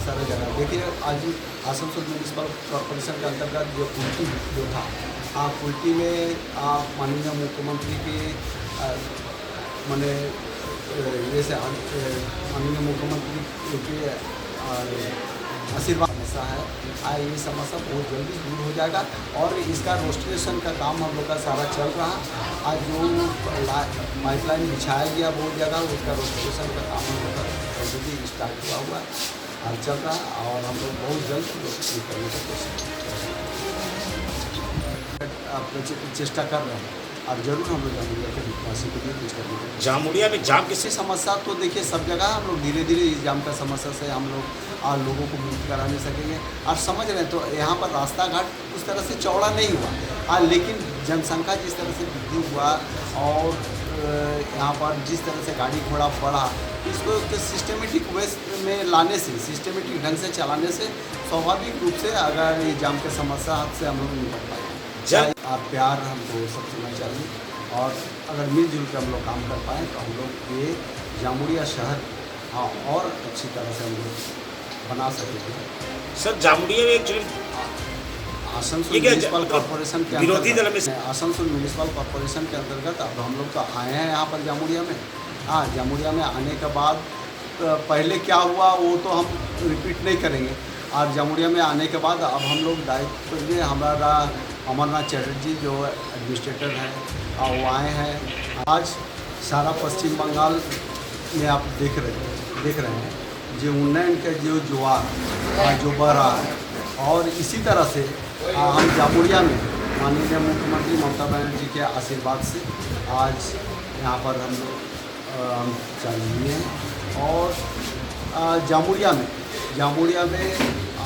सारे जगह देखिए, आज आसनसोल म्यूनिसिपल कॉर्पोरेशन के अंतर्गत जो कुल्टी जो था, कुल्टी में माननीय मुख्यमंत्री के माने ये से माननीय मुख्यमंत्री के आशीर्वाद समस्या है। ये समस्या बहुत जल्दी दूर हो जाएगा और इसका रोस्टेशन का काम हम लोग का सारा चल रहा। आज जो पाइपलाइन बिछाया गया बहुत जगह, उसका रोस्टेशन का काम हम लोग का ऑलरेडी स्टार्ट हुआ है और चल रहा है और हम लोग बहुत जल्द रोस्टेशन करने का कोशिश चेष्टा कर रहे हैं और जरूर हम लोग जामुड़िया के विकास के लिए कुछ करेंगे। जामुड़िया में जाम किसी समस्या तो देखिए सब जगह हम लोग धीरे धीरे इस जाम का समस्या से हम लोग लोगों को मुक्त करा नहीं सकेंगे। और समझ रहे हैं तो यहाँ पर रास्ता घाट उस तरह से चौड़ा नहीं हुआ, लेकिन जनसंख्या जिस तरह से वृद्धि हुआ और यहाँ पर जिस तरह से गाड़ी घोड़ा बढ़ा, इसको सिस्टमेटिक वे में लाने से, सिस्टमेटिक ढंग से चलाने से स्वाभाविक रूप से अगर ये जाम के समस्या से हम लोग निपट पाएंगे। आप प्यार हमको सब सुनना चाहिए और अगर मिलजुल कर हम लोग काम कर पाएँ तो हम लोग ये जामुड़िया शहर और अच्छी तरह से हम लोग बना सकेंगे। सर, जामुड़िया में एक्चुअली आसनसोल म्यूनिसिपल कॉर्पोरेशन के विरोधी दल में आसनसोल म्यूनिसिपल कॉर्पोरेशन के अंतर्गत अब हम लोग तो आए हैं यहाँ पर जामुड़िया में। जामुड़िया में आने के बाद पहले क्या हुआ वो तो हम रिपीट नहीं करेंगे। और जामुड़िया में आने के बाद अब हम लोग दायित्व लिए, हमारा अमरनाथ चटर्जी जो एडमिनिस्ट्रेटर हैं वो आए हैं। आज सारा पश्चिम बंगाल में आप देख रहे हैं जो उन्नयन का जो जुआर जो बढ़ रहा है और इसी तरह से हम जामुड़िया में माननीय मुख्यमंत्री ममता बनर्जी के आशीर्वाद से आज यहाँ पर हम लोग चल रहे हैं। और जामुड़िया में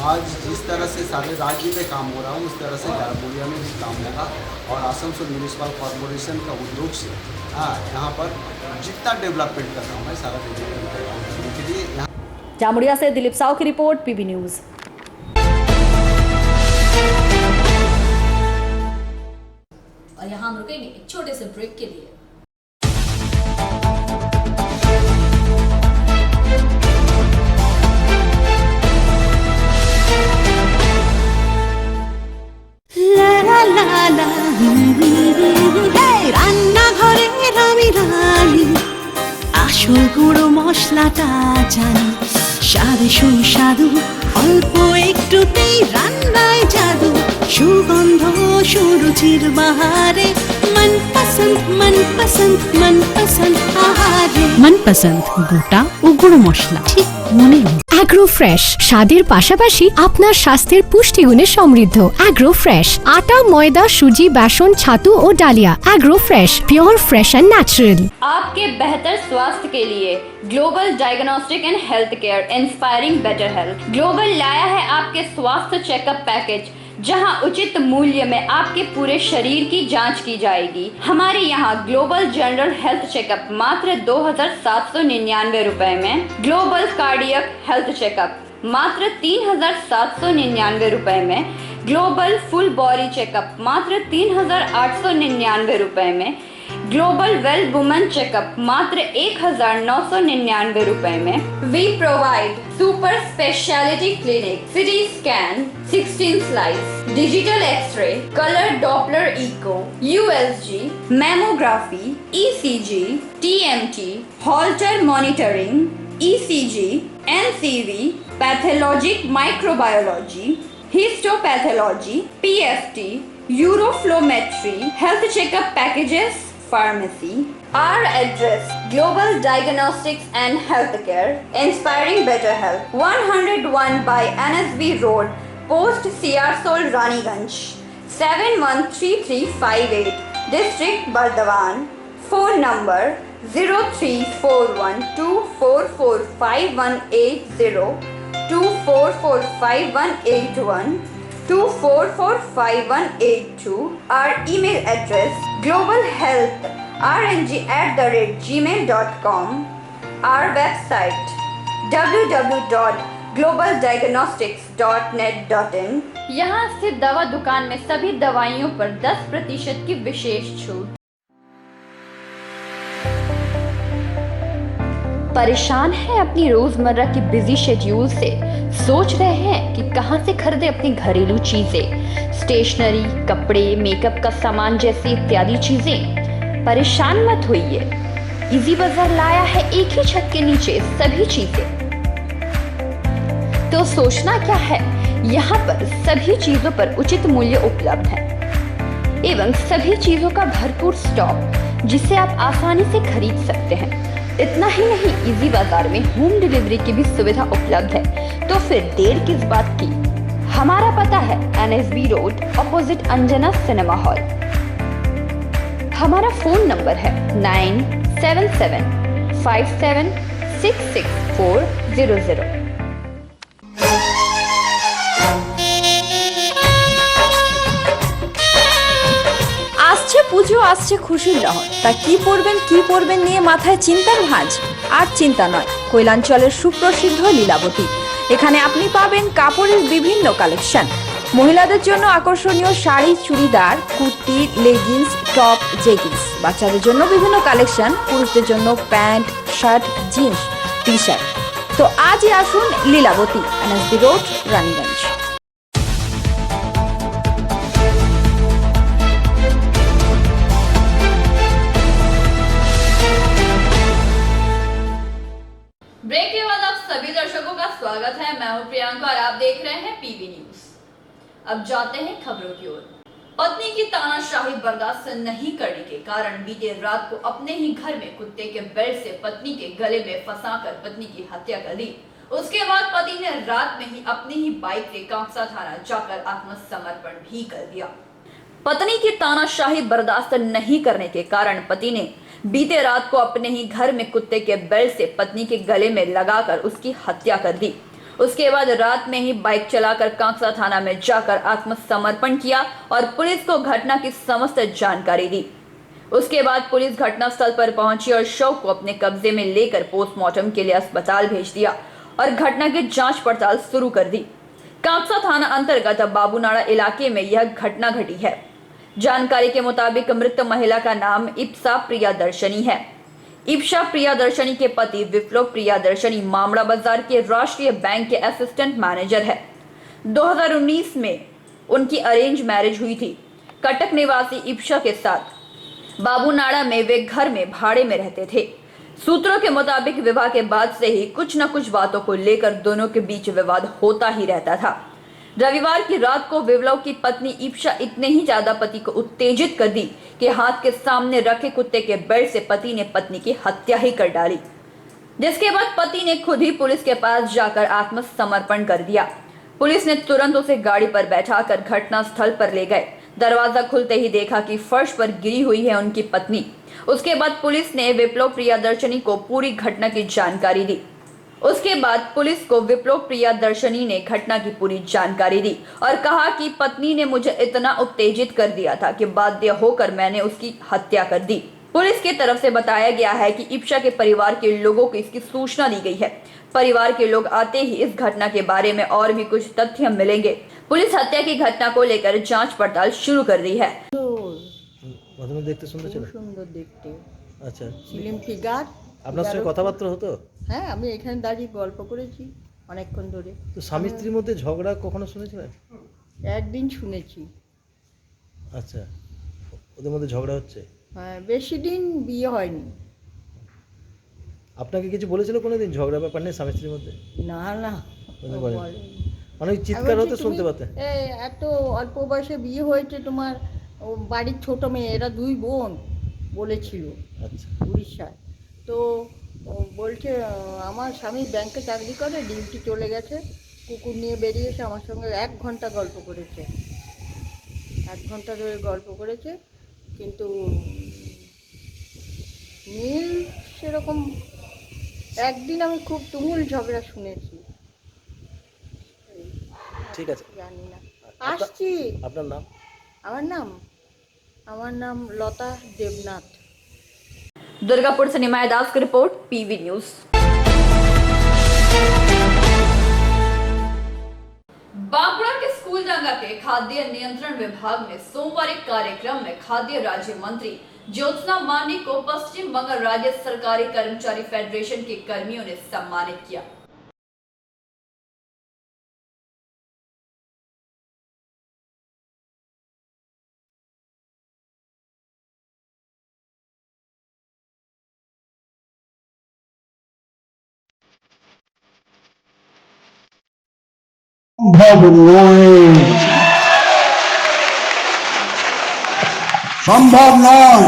आज जिस तरह से सारे राज्य में काम हो रहा है उस तरह से जामुड़िया में भी काम होगा और आसनसोल म्यूनिसिपल कॉर्पोरेशन का उद्योग से यहाँ पर जितना डेवलपमेंट कर रहा हूँ मैं सारा डेवलपमेंट करने के लिए यहाँ। जामुड़िया से दिलीप साव की रिपोर्ट, पीबी न्यूज़। और यहाँ हम रुकेंगे एक छोटे से ब्रेक के लिए। রান্নাঘরের আমি রানী, আসল গুঁড়ো মশলাটা জানি, স্বাদে সুস্বাদু অল্প একটুতেই রান্নায় জাদু, সুগন্ধ সুরুচির বাহারে মনপসন্দ আহারে। মনপসন্দ গোটা ও গুঁড়ো মশলা ঠিক মনে। অ্যাগ্রো ফ্রেশ স্বাদের পাশাপাশি আপনার স্বাস্থ্যের পুষ্টিগুণে সমৃদ্ধ। অ্যাগ্রো ফ্রেশ আটা, ময়দা, সুজি, বেসন, ছাতু ও ডালিয়া। Agro fresh pure fresh and natural. आपके बेहतर स्वास्थ्य के लिए global diagnostic and health care inspiring better health global लाया है आपके स्वास्थ्य चेकअप पैकेज, जहां उचित मूल्य में आपके पूरे शरीर की जांच की जाएगी। हमारे यहाँ ग्लोबल जनरल हेल्थ चेकअप मात्र 2,799 रुपए में, ग्लोबल कार्डियक हेल्थ चेकअप मात्र 3,799 रुपए में, ग्लोबल फुल बॉडी चेकअप मात्र 3,899 रुपए में, ग्लोबल वेल वुमेन चेकअप मात्र 1,999 रुपए में। We provide super speciality clinic, CT scan, 16 slice, digital x ray, colour doppler echo, USG, mammography, ECG, TMT, holter monitoring, ECG, NCV, pathologic microbiology, histopathology, PFT, uroflowmetry, health checkup packages, pharmacy. Our address: Global Diagnostics and Healthcare, Inspiring Better Health, 101 by NSB Road, Post Siarsol, Raniganj, 713358, District Bardhaman, phone number 0341244580, 244581, 244582. Our email address globalhealthrng@gmail.com. Our website www.globaldiagnostics.net.in. यहाँ स्थित दवा दुकान में सभी दवाइयों पर 10% की विशेष छूट। परेशान हैं अपनी रोजमर्रा की बिजी शेड्यूल से? सोच रहे हैं कि कहां से खरीदे अपनी घरेलू चीजें, स्टेशनरी, कपड़े, मेकअप का सामान जैसी इत्यादि चीजें? परेशान मत होइए, इजी बाजार लाया है एक ही छत के नीचे सभी चीजें। तो सोचना क्या है, यहाँ पर सभी चीजों पर उचित मूल्य उपलब्ध है एवं सभी चीजों का भरपूर स्टॉक जिसे आप आसानी से खरीद सकते हैं। इतना ही नहीं, इजी बाजार में होम डिलीवरी की भी सुविधा उपलब्ध है। तो फिर देर किस बात की? हमारा पता है NSB road opposite Anjana cinema hall. हमारा फोन नंबर है 9775766400। আসছে পুজো, আসছে খুশির লহর, তা কি পরবেন নিয়ে মাথায় চিন্তার ভাঁজ। আর চিন্তা নয়, কৈলাঞ্চলের সুপ্রসিদ্ধ লীলাবতী। এখানে আপনি পাবেন কাপড়ের বিভিন্ন কালেকশন, মহিলাদের জন্য আকর্ষণীয় sari, churidar, kurti, leggings, top, jeggings, বাচ্চাদের জন্য বিভিন্ন কালেকশন, পুরুষদের জন্য pant, shirt, jeans, T shirt. তো আজই আসুন Lilabati, NSB road, Raniganj. Break के बाद आप सभी दर्शकों का स्वागत है। मैं हूं प्रियंका और आप देख रहे हैं PB न्यूज। अब जाते हैं खबरों की ओर। पत्नी की तानाशाही बर्दाश्त नहीं करने के कारण बीते रात को अपने ही घर में कुत्ते के बेल्ट से पत्नी के गले में फंसाकर पत्नी की हत्या कर दी। उसके बाद पति ने रात में ही अपनी ही बाइक से कांसा थाना जाकर आत्मसमर्पण भी कर दिया। पत्नी की तानाशाही बर्दाश्त नहीं करने के कारण पति ने बीते रात को अपने ही घर में कुत्ते के बेल्ट से पत्नी के गले में लगाकर उसकी हत्या कर दी। उसके बाद रात में ही बाइक चलाकर कांसा थाना में जाकर आत्मसमर्पण किया और पुलिस को घटना की समस्त जानकारी दी। उसके बाद पुलिस घटनास्थल पर पहुंची और शव को अपने कब्जे में लेकर पोस्टमार्टम के लिए अस्पताल भेज दिया और घटना की जांच पड़ताल शुरू कर दी। कांसा थाना अंतर्गत बाबूनाड़ा इलाके में यह घटना घटी है। जानकारी के मुताबिक मृत महिला का नाम इप्सा प्रियादर्शनी है। इप्सा प्रियादर्शनी के पति विप्लव प्रियादर्शनी मामड़ा बाजार के राष्ट्रीय बैंक के असिस्टेंट मैनेजर है। 2019 में उनकी अरेंज मैरिज हुई थी। कटक निवासी इप्सा के साथ बाबूनाड़ा में वे घर में भाड़े में रहते थे। सूत्रों के मुताबिक विवाह के बाद से ही कुछ न कुछ बातों को लेकर दोनों के बीच विवाद होता ही रहता था। रविवार की रात को विप्लव की पत्नी इप्सा इतने ही ज्यादा पति को उत्तेजित कर दी कि हाथ के सामने रखे कुत्ते के बेल्ट से पति ने पत्नी की हत्या ही कर डाली, जिसके बाद पति ने खुद ही पुलिस के पास जाकर आत्मसमर्पण कर दिया। पुलिस ने तुरंत उसे गाड़ी पर बैठाकर घटनास्थल पर ले गए। दरवाजा खुलते ही देखा कि फर्श पर गिरी हुई है उनकी पत्नी। उसके बाद पुलिस ने विप्लव प्रियादर्शनी को पूरी घटना की जानकारी दी। उसके बाद पुलिस को विप्लव प्रियादर्शनी ने घटना की पूरी जानकारी दी और कहा कि पत्नी ने मुझे इतना उत्तेजित कर दिया था कि बाध्य होकर मैंने उसकी हत्या कर दी। पुलिस की तरफ से बताया गया है कि इप्सा के परिवार के लोगों को इसकी सूचना दी गई है। परिवार के लोग आते ही इस घटना के बारे में और भी कुछ तथ्य मिलेंगे। पुलिस हत्या की घटना को लेकर जांच पड़ताल शुरू कर दी है। দেখতে সুন্দর ছিল, সুন্দর দেখতে, আচ্ছা স্লিম ফিগার। আপনার সাথে কথাবার্তা হতো? হ্যাঁ, আমি এখানে দাঁড়িয়ে গল্প করেছি অনেকক্ষণ ধরে। তো স্বামী স্ত্রীর মধ্যে ঝগড়া কখনো শুনেছিলেন? একদিন শুনেছি। আচ্ছা, ওদের মধ্যে ঝগড়া হচ্ছে? হ্যাঁ, বেশি দিন বিয়ে হয়নি। আপনাকে কিছু বলেছিল কোনোদিন ঝগড়া ব্যাপার নিয়ে স্বামী স্ত্রীর মধ্যে? না না, মানে চিৎকার হতো, শুনতে পেতেন? এত অল্প বয়সে বিয়ে হয়েছে তোমার, বাড়ির ছোট মেয়ে, এরা দুই বোন বলেছিল। আচ্ছা, উড়িষ্যায়। তো বলছে আমার স্বামী ব্যাংকে চাকরি করে, ডিউটি চলে গেছে, কুকুর নিয়ে বেরিয়েছে, আমার সঙ্গে 1 ঘন্টা গল্প করেছে। 1 ঘন্টা ধরে গল্প করেছে, কিন্তু মিল সেরকম একদিন আমি খুব তুমুল ঝগড়া শুনেছি, ঠিক আছে, জানি না। আসছি। আপনার নাম? আমার নাম লতা দেবনাথ। दुर्गापुर से निमाय दास की रिपोर्ट, पीवी न्यूज। बांकुड़ा के स्कूल डंगा के खाद्य नियंत्रण विभाग में सोमवार एक कार्यक्रम में खाद्य राज्य मंत्री ज्योत्सना मांडी को पश्चिम बंगाल राज्य सरकारी कर्मचारी फेडरेशन के कर्मियों ने सम्मानित किया। সম্ভব নয়,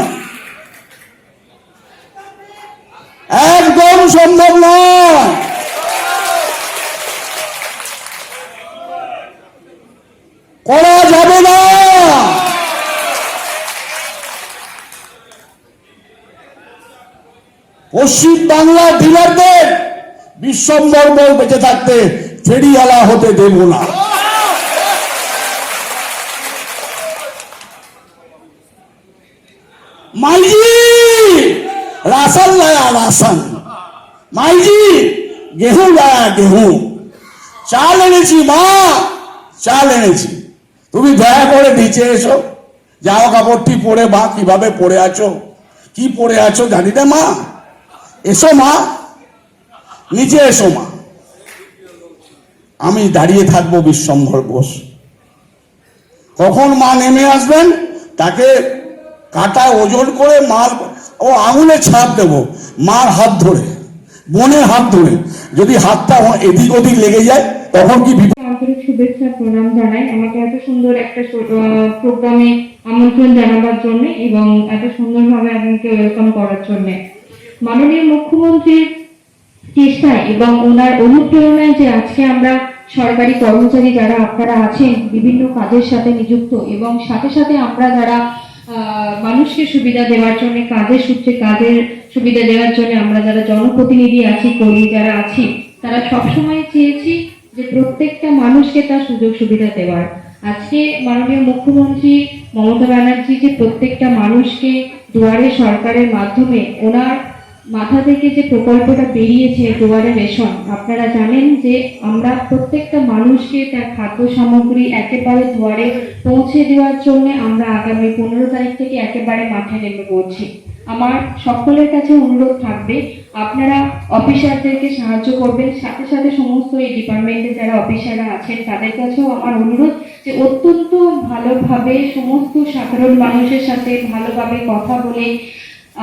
একদম সম্ভব নয়। করা যাবে না। পশ্চিম বাংলার ডিলারদের বিশ্বম্বর বল বেঁচে থাকতে ফেরিওয়ালা হতে দেব না। माईजी राशन लाया राशन, माईजी गेहूं लाया गेहूं, চাল এনেছি মা, চাল এনেছি। তুমি দয়া করে নিচে এসো, জামা কাপড়টি পরে মা কিভাবে পরে আছো, কি পরে আছো জানি না মা, এসো মা, নিচে এসো মা। আমি দাঁড়িয়ে থাকবো বিশ্বম্ভর ঘোষ। কখন মা নেমে আসবেন তাকে কাটা ওজন করে মার ও আঙুলে ছাপ দেবো, মার হাত ধরে, বোনের হাত ধরে। যদি হাতটা এদিক ওদিক লেগে যায় তখন কি আন্তরিক শুভেচ্ছা প্রণাম জানাই আমাকে এত সুন্দর একটা প্রোগ্রামে আমন্ত্রণ জানাবার জন্য এবং এত সুন্দরভাবে আমাকে ওয়েলকাম করার জন্য। মাননীয় মুখ্যমন্ত্রীর চেষ্টায় এবং ওনার অনুপ্রেরণায় যে আজকে আমরা সরকারি কর্মচারী যারা আপনারা আছেন বিভিন্ন কাজের সাথে নিযুক্ত এবং সাথে সাথে আমরা যারা মানুষকে সুবিধা দেওয়ার জন্য কাজের সূত্রে কাজের সুবিধা দেওয়ার জন্য আমরা যারা জনপ্রতিনিধি আছি, কর্মী যারা আছি, তারা সবসময় চেয়েছি যে প্রত্যেকটা মানুষকে তার সুযোগ সুবিধা দেওয়ার। আজকে মাননীয় মুখ্যমন্ত্রী মমতা ব্যানার্জি যে প্রত্যেকটা মানুষকে দুয়ারে সরকারের মাধ্যমে ওনার মাথা থেকে যে প্রকল্পটা বেরিয়েছে দুয়ারে রেশন, আপনারা জানেন যে আমরা প্রত্যেকটা মানুষকে তার খাদ্য সামগ্রী একেবারে দুয়ারে পৌঁছে দেওয়ার জন্য আমরা আগামী 15 তারিখ থেকে একেবারে মাঠে নেমে পড়ছি। আমার সকলের কাছে অনুরোধ থাকবে আপনারা অফিসারদেরকে সাহায্য করবেন, সাথে সাথে সমস্ত এই ডিপার্টমেন্টে যারা অফিসাররা আছেন তাদের কাছেও আমার অনুরোধ যে অত্যন্ত ভালোভাবে সমস্ত সাধারণ মানুষের সাথে ভালোভাবে কথা বলে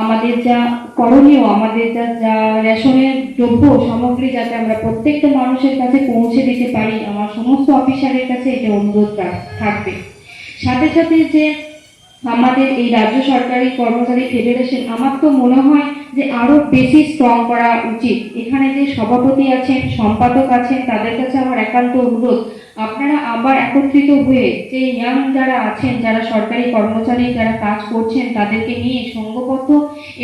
আমাদের যা করণীয়, আমাদের যা রেশনের দ্রব্য সামগ্রী যাতে আমরা প্রত্যেকটা মানুষের কাছে পৌঁছে দিতে পারি, আমার সমস্ত অফিসারের কাছে এটা অনুরোধ থাকবে। সাথে সাথে যে আমাদের এই রাজ্য সরকারি কর্মচারী ফেডারেশন, আমার তো মনে হয় যে আরো বেশি স্ট্রং করা উচিত। এখানে যে সভাপতি আছেন, সম্পাদক আছেন, তাদের কাছে আমার একান্ত অনুরোধ আপনারা আবার একত্রিত হয়ে যে ইয়াং যারা আছেন, যারা সরকারি কর্মচারী যারা কাজ করছেন, তাদেরকে নিয়ে সংঘবদ্ধ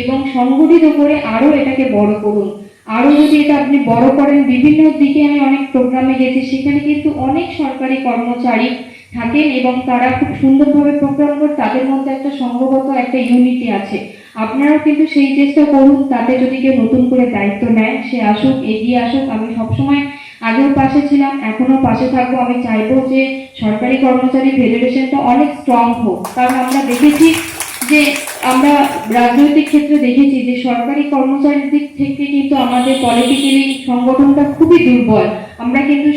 এবং সংগঠিত করে আরো এটাকে বড় করুন। আরো যদি এটা আপনি বড় করেন, বিভিন্ন দিকে আমি অনেক প্রোগ্রামে গেছি, সেখানে কিন্তু অনেক সরকারি কর্মচারী থাকেন এবং তারা খুব সুন্দরভাবে প্রোগ্রাম করে, তাদের মধ্যে একটা সংঘবদ্ধ একটা ইউনিটি আছে। আপনারাও কিন্তু সেই চেষ্টা করুন, তাতে যদি কেউ নতুন করে দায়িত্ব নেয় সে আসুক, এগিয়ে আসুক। আমি সবসময় আগেও পাশে ছিলাম, এখনো পাশে থাকবো। আমি চাইবো যে সরকারি কর্মচারী ফেডারেশনটা অনেক স্ট্রং হোক, কারণ আমরা দেখেছি যে আমরা রাজনৈতিক ক্ষেত্রে দেখেছি যে সরকারি কর্মচারীর দিক থেকে কিন্তু আমাদের পলিটিক্যালি সংগঠনটা খুবই দুর্বল। আমরা কিন্তু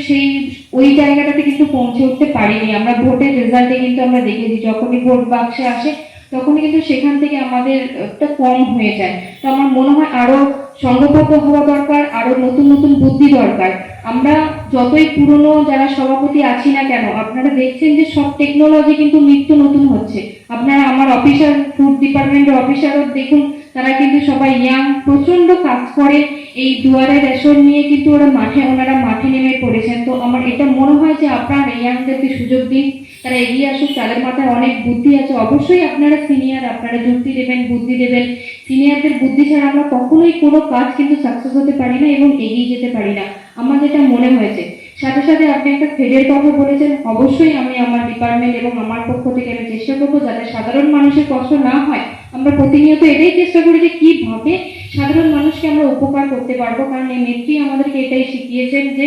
ওই জায়গাটাতে কিন্তু পৌঁছে উঠতে পারিনি। আমরা ভোটের রেজাল্টে কিন্তু আমরা দেখেছি যখনই ভোট বাক্সে আসে তখনই কিন্তু সেখান থেকে আমাদের একটা কম হয়ে যায়। তো আমার মনে হয় আরো সংঘবদ্ধ হওয়া দরকার, আরো নতুন নতুন বুদ্ধি দরকার। আমরা যতই পুরনো যারা সভাপতি আছি না কেন, আপনারা দেখছেন যে সব টেকনোলজি কিন্তু নিত্য নতুন হচ্ছে। আপনারা আমার অফিসার, ফুড ডিপার্টমেন্টের অফিসারও দেখুন, তারা কিন্তু সবাই ইয়াং, প্রচন্ড কাজ করে। এই দুয়ারে রেশন নিয়ে কিন্তু ওনারা মাঠে নেমে পড়েছেন। তো আমার এটা মনে হয় যে আপনারা ইয়াংদেরকে সুযোগ দিন তারা এগিয়ে আসুক, তাদের মাথায় অনেক বুদ্ধি আছে। অবশ্যই আপনারা সিনিয়র, আপনারা যুক্তি দেবেন, বুদ্ধি দেবেন। সিনিয়রদের বুদ্ধি ছাড়া আমরা কখনোই কোনো কাজ কিন্তু সাকসেস হতে পারি না এবং এগিয়ে যেতে পারি না, আমার যেটা মনে হয়েছে। সাথে সাথে আপনি একটা থ্রেডের কথা বলেছেন, অবশ্যই আমি আমার ডিপার্টমেন্ট এবং আমার পক্ষ থেকে আমি চেষ্টা করবো যাতে সাধারণ মানুষের কষ্ট না হয়। আমরা প্রতিনিয়ত এটাই চেষ্টা করি যে কিভাবে সাধারণ মানুষকে আমরা উপকার করতে পারবো, কারণ এই নেত্রী আমাদেরকে এটাই শিখিয়েছেন যে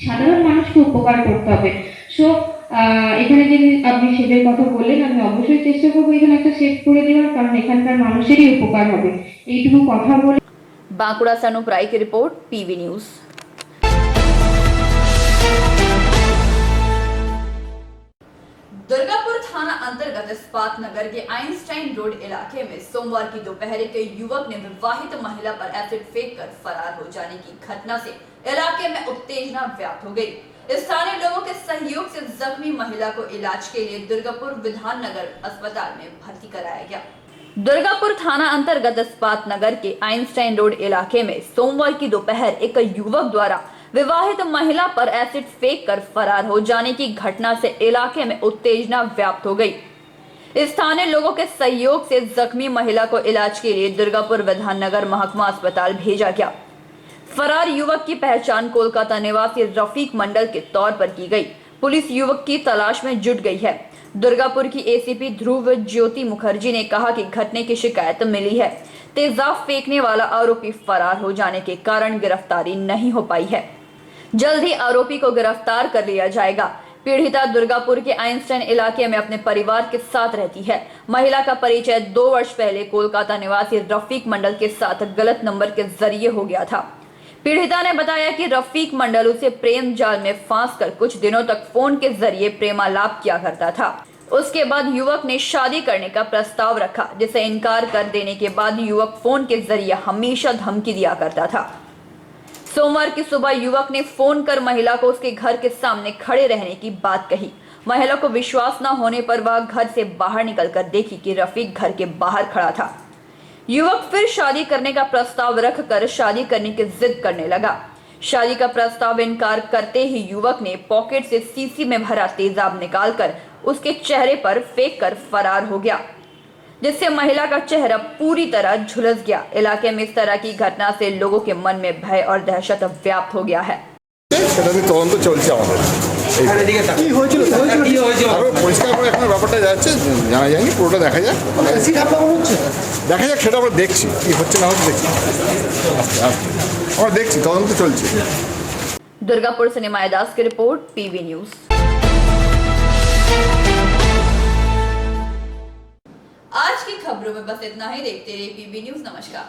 সাধারণ মানুষকে উপকার করতে হবে। সো এখানে যে আপনি শেডের কথা বললেন, আমি অবশ্যই চেষ্টা করবো এখানে একটা শেড করে দেওয়ার, কারণ এখানকার মানুষেরই উপকার হবে। এইটুকু কথা বলে बांकुड़ा से अनूप राय की रिपोर्ट, पीवी न्यूज। दुर्गापुर थाना अंतर्गत इस्पात नगर के आइंस्टाइन रोड इलाके में सोमवार की दोपहर एक युवक ने विवाहित महिला पर एसिड फेंक कर फरार हो जाने की घटना से इलाके में उत्तेजना व्याप्त हो गई। स्थानीय लोगों के सहयोग से जख्मी महिला को इलाज के लिए दुर्गापुर विधान नगर अस्पताल में भर्ती कराया गया। दुर्गापुर थाना अंतर्गत इस्पात नगर के आइंस्टाइन रोड इलाके में सोमवार की दोपहर एक युवक द्वारा विवाहित महिला पर एसिड फेंक कर फरार हो जाने की घटना से इलाके में उत्तेजना व्याप्त हो गई। स्थानीय लोगों के सहयोग से जख्मी महिला को इलाज के लिए दुर्गापुर विधान नगर महकमा अस्पताल भेजा गया। फरार युवक की पहचान कोलकाता निवासी रफीक मंडल के तौर पर की गई। पुलिस युवक की तलाश में जुट गई है। दुर्गापुर की एसीपी ध्रुव ज्योति मुखर्जी ने कहा कि घटने की शिकायत मिली है। तेजाब फेंकने वाला आरोपी फरार हो जाने के कारण गिरफ्तारी नहीं हो पाई है। जल्द ही आरोपी को गिरफ्तार कर लिया जाएगा। पीड़िता दुर्गापुर के आइंस्टाइन इलाके में अपने परिवार के साथ रहती है। महिला का परिचय 2 वर्ष पहले कोलकाता निवासी रफीक मंडल के साथ गलत नंबर के जरिए हो गया था। पीड़िता ने बताया कि रफीक मंडल उसे प्रेम जाल में फांस कर कुछ दिनों तक फोन के जरिए प्रेमालाप किया करता था। उसके बाद युवक ने शादी करने का प्रस्ताव रखा, जिसे इनकार कर देने के बाद युवक फोन के जरिए हमेशा धमकी दिया करता था। सोमवार की सुबह युवक ने फोन कर महिला को उसके घर के सामने खड़े रहने की बात कही। महिला को विश्वास न होने पर वह घर से बाहर निकलकर देखी कि रफीक घर के बाहर खड़ा था। युवक फिर शादी करने का प्रस्ताव रखकर शादी करने की जिद करने लगा। शादी का प्रस्ताव इनकार करते ही युवक ने पॉकेट से सीसी में भरा तेजाब निकालकर उसके चेहरे पर फेंक कर फरार हो गया, जिससे महिला का चेहरा पूरी तरह झुलस गया। इलाके में इस तरह की घटना से लोगों के मन में भय और दहशत व्याप्त हो गया है। তদন্ত চলছে আমাদের আরো পরিষ্কার করে এখন ব্যাপারটা যাচ্ছে, জানা যায়নি, পুরোটা দেখা যাক, দেখা যাক, সেটা আমরা দেখছি কি হচ্ছে না হচ্ছে দেখছি, আমরা দেখছি, তদন্ত চলছে। दुर्गापुर से निमाय दास की रिपोर्ट, पीवी न्यूज। आज की खबरों में बस इतना ही। देखते रहिए पीवी न्यूज। नमस्कार।